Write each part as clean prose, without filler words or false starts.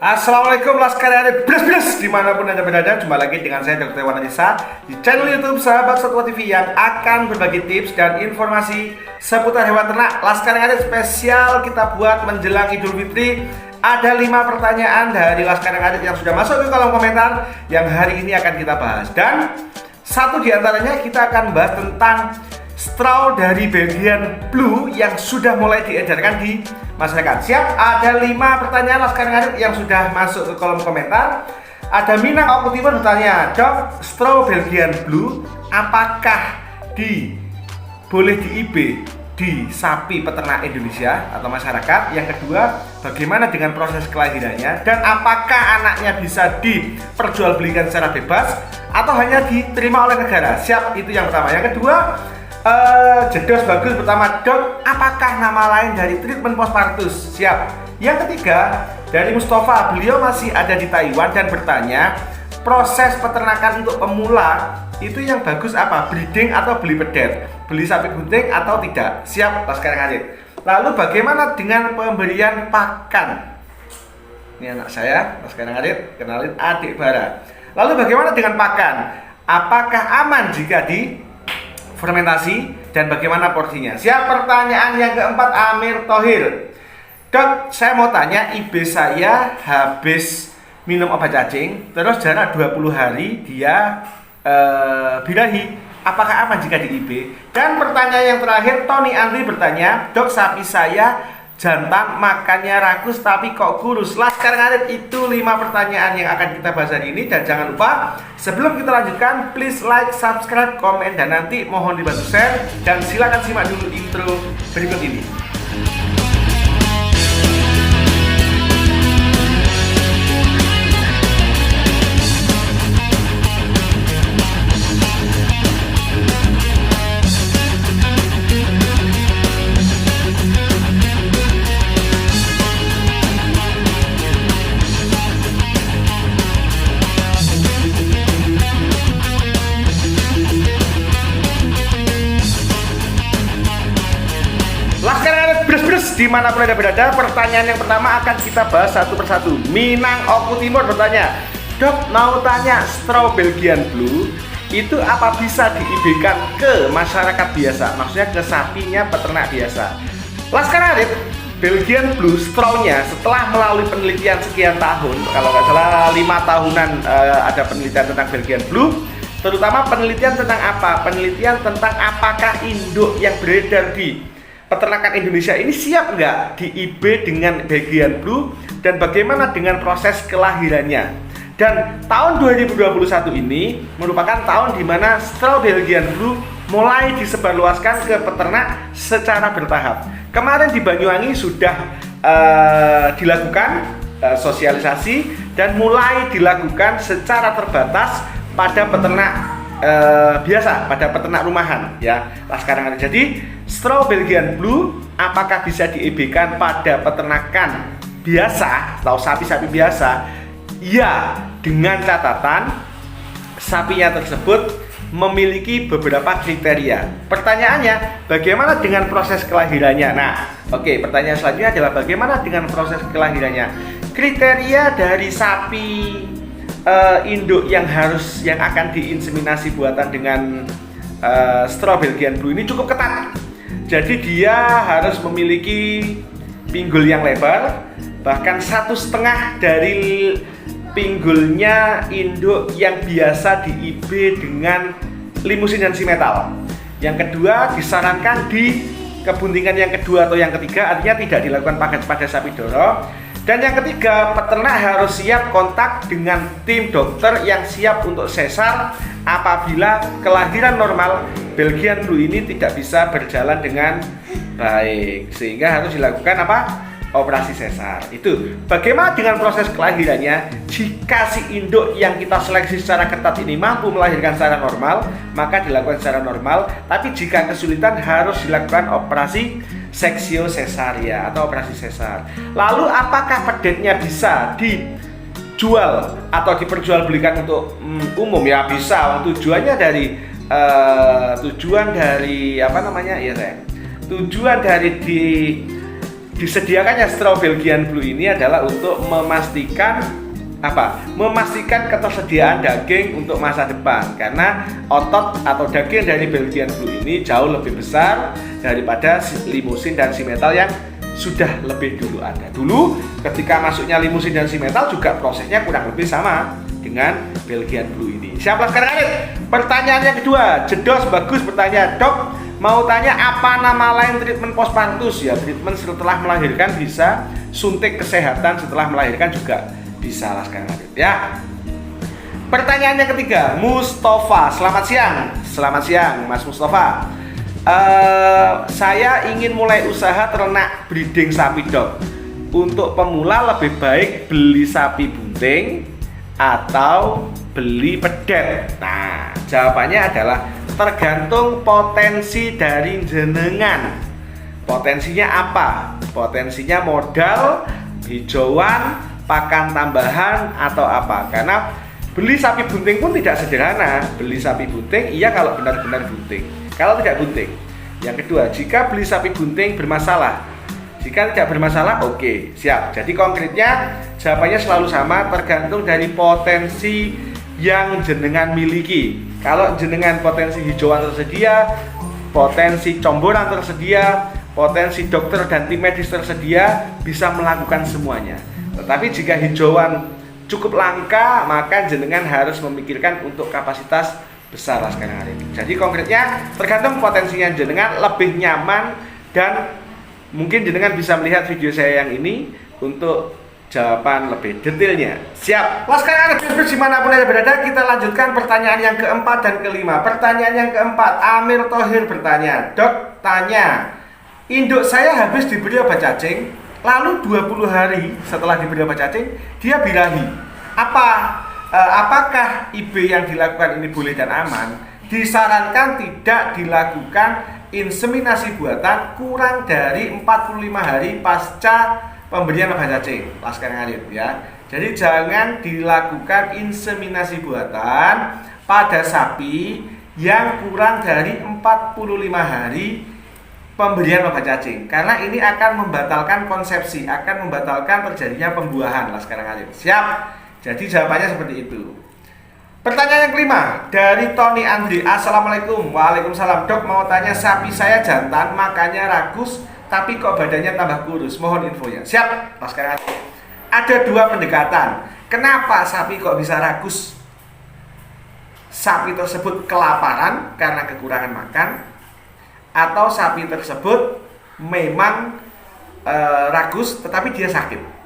Assalamualaikum Laskar Arif Bres dimanapun Anda berada. Jumpa lagi dengan saya Dr. Wanadisa di channel YouTube Sahabat Satwa TV yang akan berbagi tips dan informasi seputar hewan ternak. Laskar Arif spesial kita buat menjelang Idul Fitri. Ada 5 pertanyaan dari Laskar Arif yang sudah masuk ke kolom komentar yang hari ini akan kita bahas. Dan satu diantaranya kita akan bahas tentang straw dari Belgian Blue yang sudah mulai diedarkan di masyarakat. Siap? Ada 5 pertanyaan Laskar Arif yang sudah masuk ke kolom komentar. Ada Minang Okutiman bertanya, Dok, straw Belgian Blue apakah boleh di IB di sapi peternak Indonesia atau masyarakat? Yang kedua, bagaimana dengan proses kelahirannya? Dan apakah anaknya bisa diperjualbelikan secara bebas atau hanya diterima oleh negara? Siap, itu yang pertama. Yang kedua, Jedos Bagus pertama, Dok, apakah nama lain dari treatment postpartus? Siap. Yang ketiga dari Mustafa, beliau masih ada di Taiwan dan bertanya, proses peternakan untuk pemula itu yang bagus apa? Breeding atau beli pedet? Beli sapi gunting atau tidak? Siap, Laskar Arif. Lalu bagaimana dengan pemberian pakan? Ini anak saya, Laskar Arif, kenalin adik Bara. Lalu bagaimana dengan pakan? Apakah aman jika fermentasi dan bagaimana porsinya? Siap. Pertanyaan yang keempat, Amir Thohir. Dok, saya mau tanya, IB saya habis minum obat cacing, terus jarak 20 hari dia birahi. Apakah aman jika di IB? Dan pertanyaan yang terakhir, Tony Andri bertanya, Dok, sapi saya jantan makannya rakus tapi kok kurus. Laskar Arif, itu 5 pertanyaan yang akan kita bahas hari ini. Dan jangan lupa, sebelum kita lanjutkan, please like, subscribe, komen, dan nanti mohon dibantu share. Dan silakan simak dulu intro berikut ini. Dimanapun Anda berada, pertanyaan yang pertama akan kita bahas satu persatu. Minang Oku Timur bertanya, Dok, mau tanya, straw Belgian Blue itu apa bisa diibekan ke masyarakat biasa? Maksudnya ke sapinya peternak biasa. Laskar Arif, Belgian Blue strawnya setelah melalui penelitian sekian tahun, kalau nggak salah 5 tahunan ada penelitian tentang Belgian Blue. Terutama penelitian tentang apa? Penelitian tentang apakah induk yang beredar di peternakan Indonesia ini siap nggak di IB dengan Belgian Blue, dan bagaimana dengan proses kelahirannya. Dan tahun 2021 ini merupakan tahun di mana straw Belgian Blue mulai disebarluaskan ke peternak secara bertahap. Kemarin di Banyuwangi sudah dilakukan sosialisasi dan mulai dilakukan secara terbatas pada peternak biasa, pada peternak rumahan ya. Sekarang jadi straw Belgian Blue apakah bisa diibekan pada peternakan biasa atau sapi-sapi biasa? Ya, dengan catatan sapinya tersebut memiliki beberapa kriteria. Pertanyaannya, bagaimana dengan proses kelahirannya? Nah, oke, pertanyaan selanjutnya adalah bagaimana dengan proses kelahirannya? Kriteria dari sapi induk yang akan diinseminasi buatan dengan straw Belgian Blue ini cukup ketat. Jadi dia harus memiliki pinggul yang lebar, bahkan 1,5 dari pinggulnya induk yang biasa di IB dengan limusin dan simetal. Yang kedua, disarankan di kebuntingan yang kedua atau yang ketiga, artinya tidak dilakukan pada sapi dorong. Dan yang ketiga, peternak harus siap kontak dengan tim dokter yang siap untuk sesar apabila kelahiran normal Belgian Blue ini tidak bisa berjalan dengan baik, sehingga harus dilakukan apa? Operasi sesar. Itu. Bagaimana dengan proses kelahirannya? Jika si induk yang kita seleksi secara ketat ini mampu melahirkan secara normal, maka dilakukan secara normal. Tapi jika kesulitan, harus dilakukan operasi seksio sesaria atau operasi sesar. Lalu apakah pedetnya bisa dijual atau diperjualbelikan untuk umum? Ya bisa. Tujuan dari disediakannya straw Belgian Blue ini adalah untuk memastikan memastikan ketersediaan daging untuk masa depan, karena otot atau daging dari Belgian Blue ini jauh lebih besar daripada limusin dan Simmental yang sudah lebih dulu ada. Dulu ketika masuknya limusin dan Simmental juga prosesnya kurang lebih sama dengan Belgian Blue ini. Siap sekarang Arif? Pertanyaan yang kedua, Jedos bagus bertanya, Dok, mau tanya apa nama lain treatment postpartus ya? Treatment setelah melahirkan bisa, suntik kesehatan setelah melahirkan juga bisa lah sekarang Arif ya. Pertanyaan yang ketiga, Mustafa, selamat siang. Selamat siang Mas Mustafa. Saya ingin mulai usaha ternak breeding sapi, Dok. Untuk pemula lebih baik beli sapi bunting atau beli pedet? Nah, jawabannya adalah tergantung potensi dari jenengan. Potensinya apa? Potensinya modal, hijauan, pakan tambahan atau apa? Karena beli sapi bunting pun tidak sederhana. Beli sapi bunting iya kalau benar-benar bunting, kalau tidak bunting. Yang kedua, jika beli sapi bunting bermasalah. Jika tidak bermasalah, oke, siap. Jadi konkretnya jawabannya selalu sama, tergantung dari potensi yang jenengan miliki. Kalau jenengan potensi hijauan tersedia, potensi comboran tersedia, potensi dokter dan tim medis tersedia, bisa melakukan semuanya. Tetapi jika hijauan cukup langka, maka jenengan harus memikirkan untuk kapasitas besar lah sekarang hari ini. Jadi konkretnya tergantung potensinya jenengan lebih nyaman, dan mungkin jenengan bisa melihat video saya yang ini untuk jawaban lebih detailnya. Siap. Lah sekarang ada dimanapun Anda berada, kita lanjutkan pertanyaan yang keempat dan kelima. Pertanyaan yang keempat, Amir Thohir bertanya, Dok, tanya, induk saya habis diberi obat cacing, lalu 20 hari setelah diberi obat cacing, dia birahi. Apakah IB yang dilakukan ini boleh dan aman? Disarankan tidak dilakukan inseminasi buatan kurang dari 45 hari pasca pemberian obat cacing. Sekarang Arif ya. Jadi jangan dilakukan inseminasi buatan pada sapi yang kurang dari 45 hari pemberian obat cacing, karena ini akan membatalkan konsepsi, akan membatalkan terjadinya pembuahan. Sekarang Arif siap. Jadi jawabannya seperti itu. Pertanyaan yang kelima dari Tony Andri. Assalamualaikum. Waalaikumsalam. Dok, mau tanya, sapi saya jantan makanya ragus tapi kok badannya tambah kurus, mohon infonya. Siap. Sekarang ada dua pendekatan. Kenapa sapi kok bisa ragus? Sapi tersebut kelaparan karena kekurangan makan, atau sapi tersebut memang ragus tetapi dia sakit.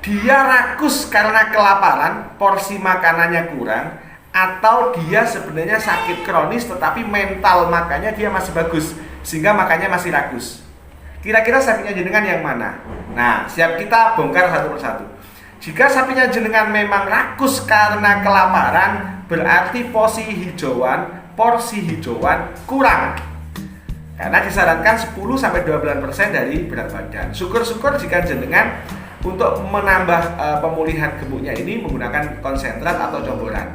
Dia rakus karena kelaparan, porsi makanannya kurang, atau dia sebenarnya sakit kronis tetapi mental makannya dia masih bagus sehingga makannya masih rakus. Kira-kira sapinya jenengan yang mana? Nah, siap, kita bongkar satu persatu. Jika sapinya jenengan memang rakus karena kelaparan, berarti porsi hijauan kurang. Karena disarankan 10-12% dari berat badan. Syukur-syukur jika jenengan untuk menambah pemulihan gemuknya ini menggunakan konsentrat atau comboran.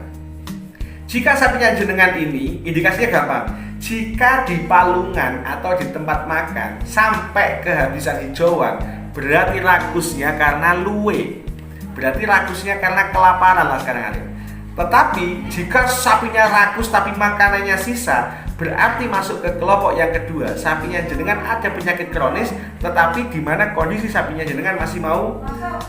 Jika sapinya jenengan ini, indikasinya gampang. Jika di palungan atau di tempat makan sampai kehabisan hijauan, berarti rakusnya karena luwe. Berarti rakusnya karena kelaparan lah sekarang hari. Tetapi jika sapinya rakus tapi makanannya sisa, berarti masuk ke kelompok yang kedua. Sapinya jenengan ada penyakit kronis, tetapi di mana kondisi sapinya jenengan masih mau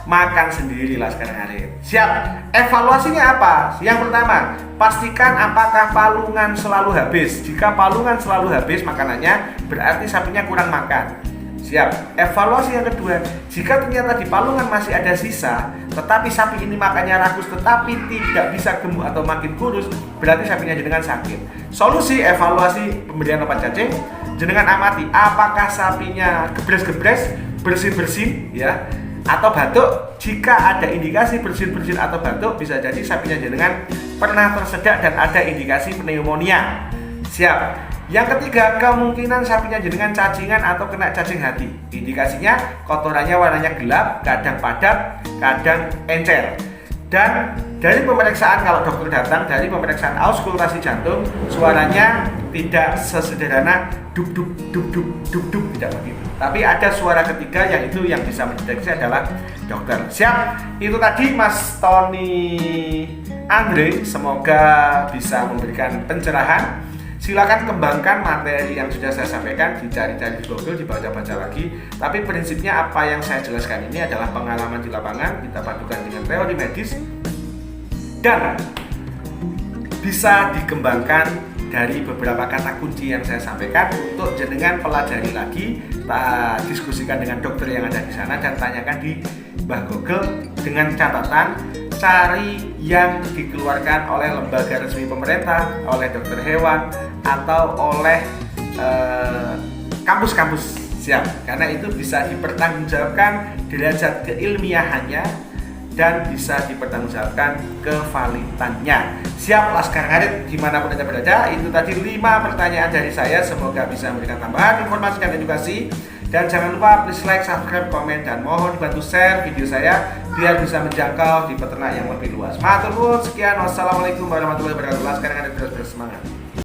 makan sendiri lah sekarang hari. Siap. Evaluasinya apa? Yang pertama, pastikan apakah palungan selalu habis. Jika palungan selalu habis makanannya, berarti sapinya kurang makan. Siap. Evaluasi yang kedua, jika ternyata di palungan masih ada sisa, tetapi sapi ini makannya rakus tetapi tidak bisa gemuk atau makin kurus, berarti sapinya jenengan sakit. Solusi evaluasi pemberian obat cacing, jenengan amati apakah sapinya gebres-gebres, bersin-bersin ya, atau batuk. Jika ada indikasi bersin-bersin atau batuk, bisa jadi sapinya jenengan pernah tersedak dan ada indikasi pneumonia. Siap. Yang ketiga, kemungkinan sapinya jenengan cacingan atau kena cacing hati. Indikasinya kotorannya warnanya gelap, kadang padat, kadang encer. Dan dari pemeriksaan, kalau dokter datang, dari pemeriksaan auskultasi jantung, suaranya tidak sesederhana duk duk duk duk duk duk, tidak begitu. Tapi ada suara ketiga yang itu yang bisa mendeteksi adalah dokter. Siap, itu tadi Mas Tony Andre, semoga bisa memberikan pencerahan. Silakan kembangkan materi yang sudah saya sampaikan, dicari-cari di Google, dibaca-baca lagi. Tapi prinsipnya apa yang saya jelaskan ini adalah pengalaman di lapangan, kita padukan dengan teori medis dan bisa dikembangkan dari beberapa kata kunci yang saya sampaikan untuk jenengan pelajari lagi, diskusikan dengan dokter yang ada di sana dan tanyakan di Mbah Google dengan catatan cari yang dikeluarkan oleh lembaga resmi pemerintah, oleh dokter hewan atau oleh kampus-kampus. Siap, karena itu bisa dipertanggungjawabkan derajat keilmiahannya dan bisa dipertanggungjawabkan kevalitannya. Siap Laskar Ngarit dimanapun Anda berada. Itu tadi 5 pertanyaan dari saya, semoga bisa memberikan tambahan informasi dan edukasi. Dan jangan lupa please like, subscribe, komen, dan mohon dibantu share video saya biar bisa menjangkau di peternak yang lebih luas. Matur nuwun, sekian, wassalamualaikum warahmatullahi wabarakatuh. Laskar Ngarit terus bersemangat.